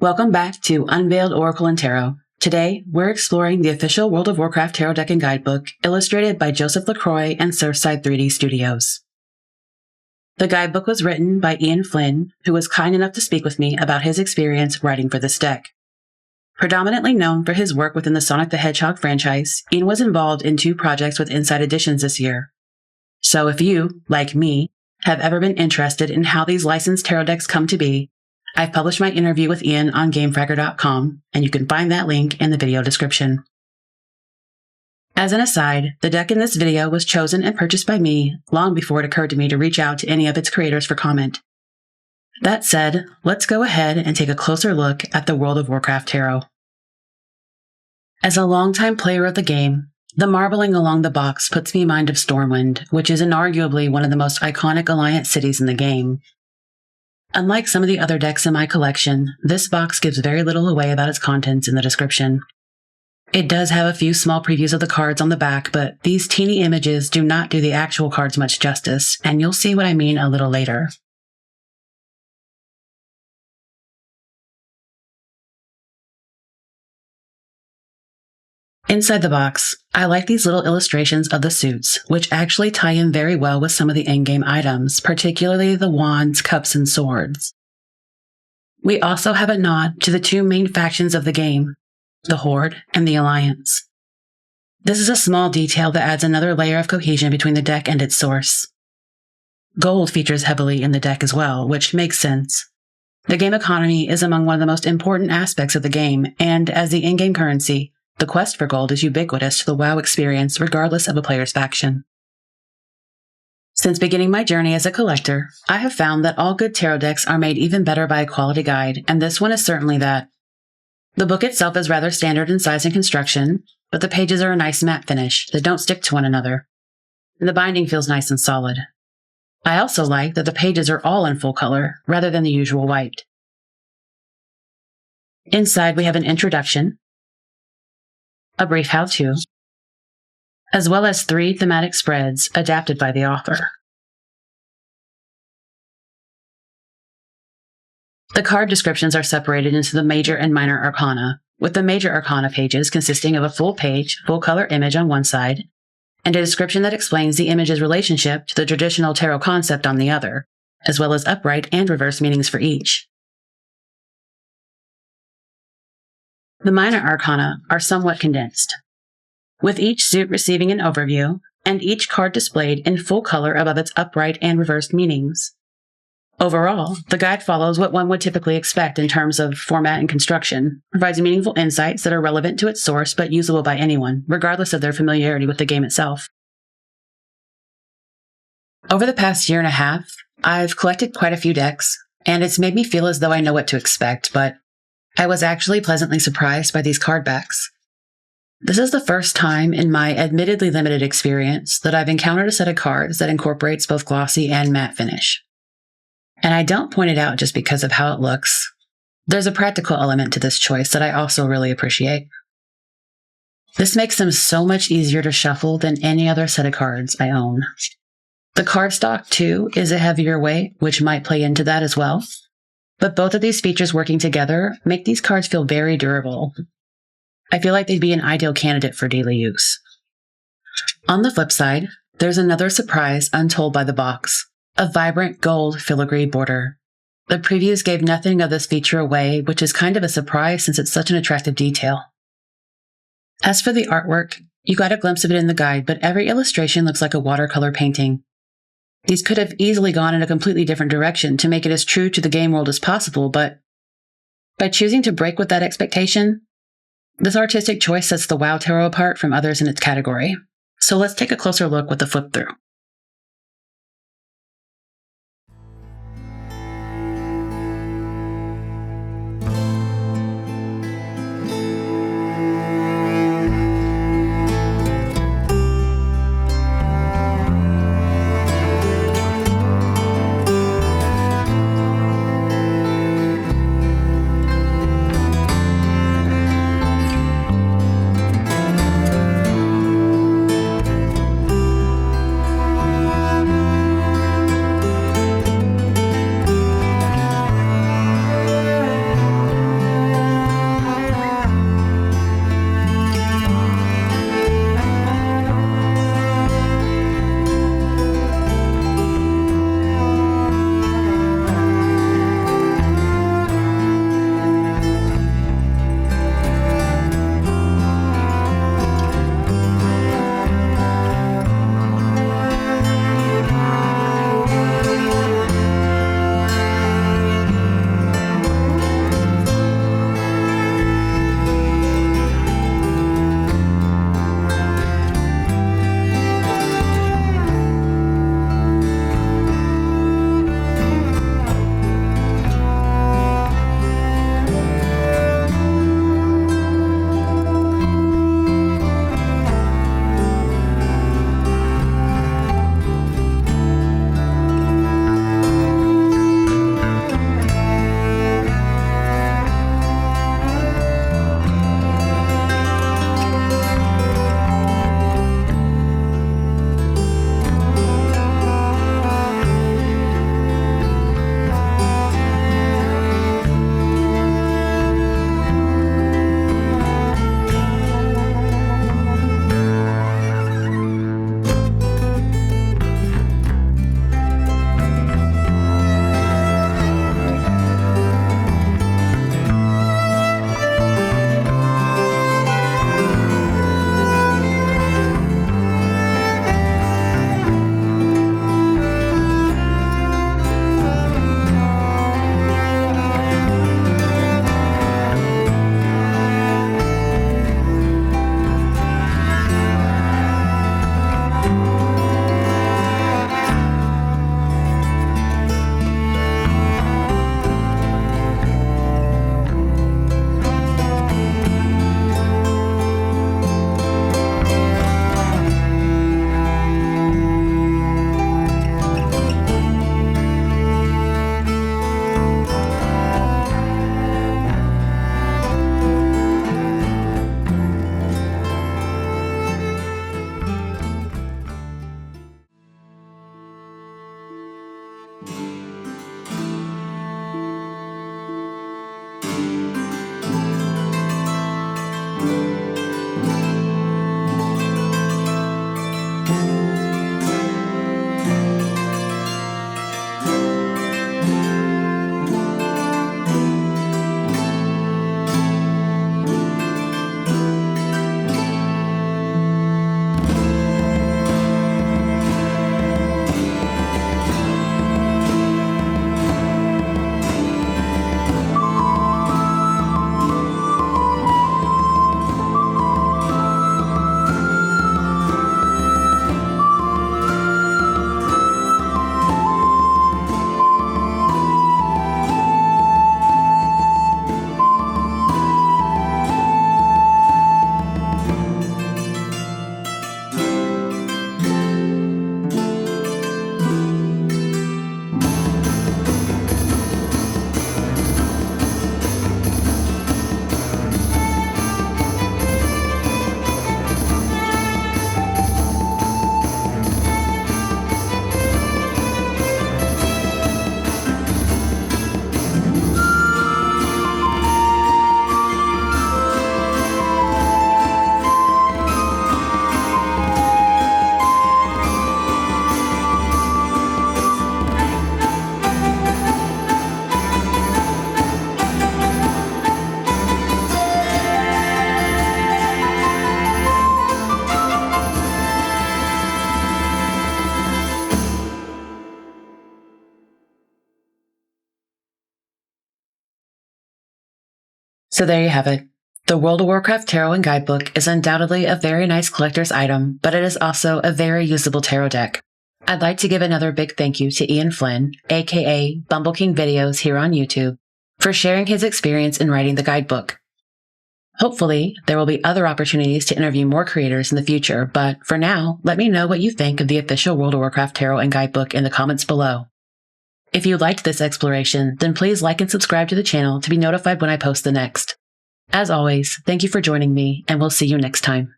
Welcome back to Unveiled Oracle and Tarot. Today, we're exploring the official World of Warcraft Tarot Deck and Guidebook, illustrated by Joseph LaCroix and Surfside 3D Studios. The guidebook was written by Ian Flynn, who was kind enough to speak with me about his experience writing for this deck. Predominantly known for his work within the Sonic the Hedgehog franchise, Ian was involved in 2 projects with Inside Editions this year. So if you, like me, have ever been interested in how these licensed tarot decks come to be, I've published my interview with Ian on GameFragger.com, and you can find that link in the video description. As an aside, the deck in this video was chosen and purchased by me long before it occurred to me to reach out to any of its creators for comment. That said, let's go ahead and take a closer look at the World of Warcraft Tarot. As a longtime player of the game, the marbling along the box puts me in mind of Stormwind, which is inarguably one of the most iconic Alliance cities in the game. Unlike some of the other decks in my collection, this box gives very little away about its contents in the description. It does have a few small previews of the cards on the back, but these teeny images do not do the actual cards much justice, and you'll see what I mean a little later. Inside the box, I like these little illustrations of the suits, which actually tie in very well with some of the in-game items, particularly the wands, cups, and swords. We also have a nod to the 2 main factions of the game, the Horde and the Alliance. This is a small detail that adds another layer of cohesion between the deck and its source. Gold features heavily in the deck as well, which makes sense. The game economy is among one of the most important aspects of the game, and as the in-game currency, the quest for gold is ubiquitous to the WoW experience regardless of a player's faction. Since beginning my journey as a collector, I have found that all good tarot decks are made even better by a quality guide, and this one is certainly that. The book itself is rather standard in size and construction, but the pages are a nice matte finish that don't stick to one another, and the binding feels nice and solid. I also like that the pages are all in full color, rather than the usual white. Inside we have an introduction, a brief how-to, as well as 3 thematic spreads adapted by the author. The card descriptions are separated into the major and minor arcana, with the major arcana pages consisting of a full page, full-color image on one side, and a description that explains the image's relationship to the traditional tarot concept on the other, as well as upright and reverse meanings for each. The minor arcana are somewhat condensed, with each suit receiving an overview, and each card displayed in full color above its upright and reversed meanings. Overall, the guide follows what one would typically expect in terms of format and construction, provides meaningful insights that are relevant to its source but usable by anyone, regardless of their familiarity with the game itself. Over the past year and a half, I've collected quite a few decks, and it's made me feel as though I know what to expect, but I was actually pleasantly surprised by these card backs. This is the first time in my admittedly limited experience that I've encountered a set of cards that incorporates both glossy and matte finish. And I don't point it out just because of how it looks. There's a practical element to this choice that I also really appreciate. This makes them so much easier to shuffle than any other set of cards I own. The cardstock, too, is a heavier weight, which might play into that as well. But both of these features working together make these cards feel very durable. I feel like they'd be an ideal candidate for daily use. On the flip side, there's another surprise untold by the box, a vibrant gold filigree border. The previews gave nothing of this feature away, which is kind of a surprise since it's such an attractive detail. As for the artwork, you got a glimpse of it in the guide, but every illustration looks like a watercolor painting. These could have easily gone in a completely different direction to make it as true to the game world as possible, but by choosing to break with that expectation, this artistic choice sets the WoW Tarot apart from others in its category. So let's take a closer look with the flip through. So there you have it. The World of Warcraft Tarot and Guidebook is undoubtedly a very nice collector's item, but it is also a very usable tarot deck. I'd like to give another big thank you to Ian Flynn, aka Bumble King Videos here on YouTube, for sharing his experience in writing the guidebook. Hopefully, there will be other opportunities to interview more creators in the future, but for now, let me know what you think of the official World of Warcraft Tarot and Guidebook in the comments below. If you liked this exploration, then please like and subscribe to the channel to be notified when I post the next. As always, thank you for joining me, and we'll see you next time.